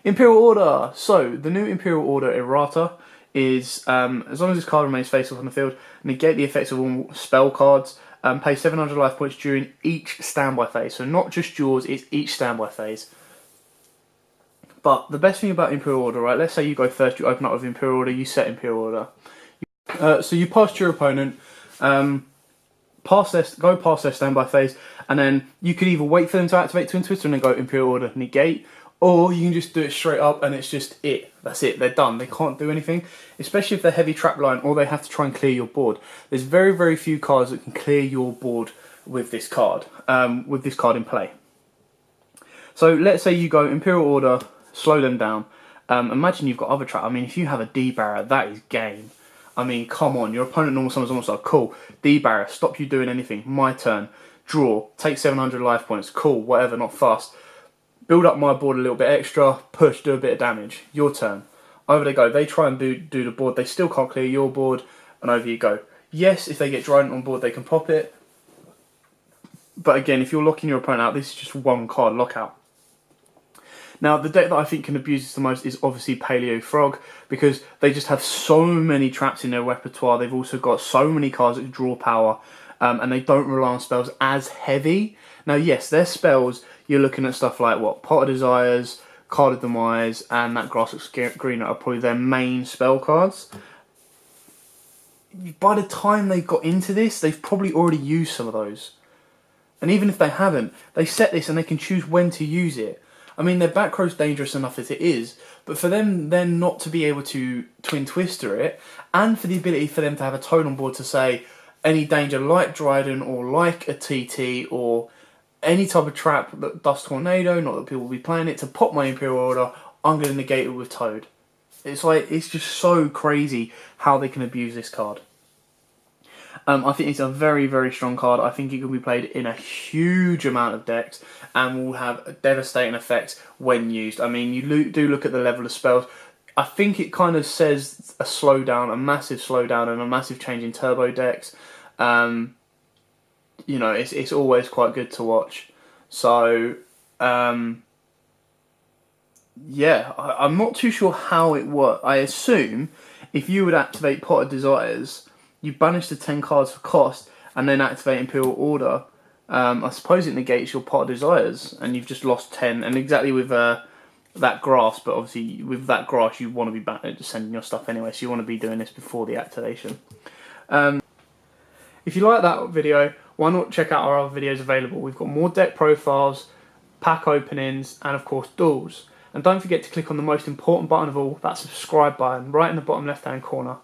Imperial Order! So, the new Imperial Order errata is, as long as this card remains face-off on the field, negate the effects of all spell cards, pay 700 life points during each standby phase. So not just yours, it's each standby phase. But the best thing about Imperial Order, right, let's say you go first, you open up with Imperial Order, you set Imperial Order. So you pass your opponent, go past their standby phase, and then you could either wait for them to activate Twin Twister and then go Imperial Order, negate, or you can just do it straight up and it's just it. That's it, they're done. They can't do anything, especially if they're heavy trap line or they have to try and clear your board. There's very, very few cards that can clear your board with this card in play. So let's say you go Imperial Order, slow them down. Imagine you've got other trap. I mean, if you have a D-Barrier, that is game. I mean, come on, your opponent normal summons almost like, cool, D-Barrier, stop you doing anything, my turn, draw, take 700 life points, cool, whatever, not fast. Build up my board a little bit extra, push, do a bit of damage, your turn. Over they go, they try and do the board, they still can't clear your board, and over you go. Yes, if they get Trident on board, they can pop it. But again, if you're locking your opponent out, this is just one card lockout. Now, the deck that I think can abuse this the most is obviously Paleo Frog, because they just have so many traps in their repertoire. They've also got so many cards that draw power, and they don't rely on spells as heavy. Now, yes, their spells, you're looking at stuff like, what, Pot of Desires, Card of Demise, and that Grass Looks Greener are probably their main spell cards. By the time they got into this, they've probably already used some of those. And even if they haven't, they set this and they can choose when to use it. I mean, their back row's dangerous enough as it is, but for them then not to be able to Twin Twister it, and for the ability for them to have a toad on board to say, any danger like Dryden or like a TT or any type of trap, that Dust Tornado, not that people will be playing it, to pop my Imperial Order, I'm going to negate it with Toad. It's like, it's just so crazy how they can abuse this card. I think it's a very, very strong card. I think it can be played in a huge amount of decks and will have devastating effects when used. I mean, you do look at the level of spells. I think it kind of says a slowdown, a massive slowdown and a massive change in turbo decks. You know, it's always quite good to watch. So, yeah, I'm not too sure how it works. I assume if you would activate Pot of Desires, you banish the 10 cards for cost and then activate Imperial Order. I suppose it negates your Pot of Desires and you've just lost 10. And exactly with that grass, but obviously with that grass you want to be sending your stuff anyway, so you want to be doing this before the activation. If you like that video, why not check out our other videos available? We've got more deck profiles, pack openings, and of course duels. And don't forget to click on the most important button of all, that subscribe button, right in the bottom left hand corner.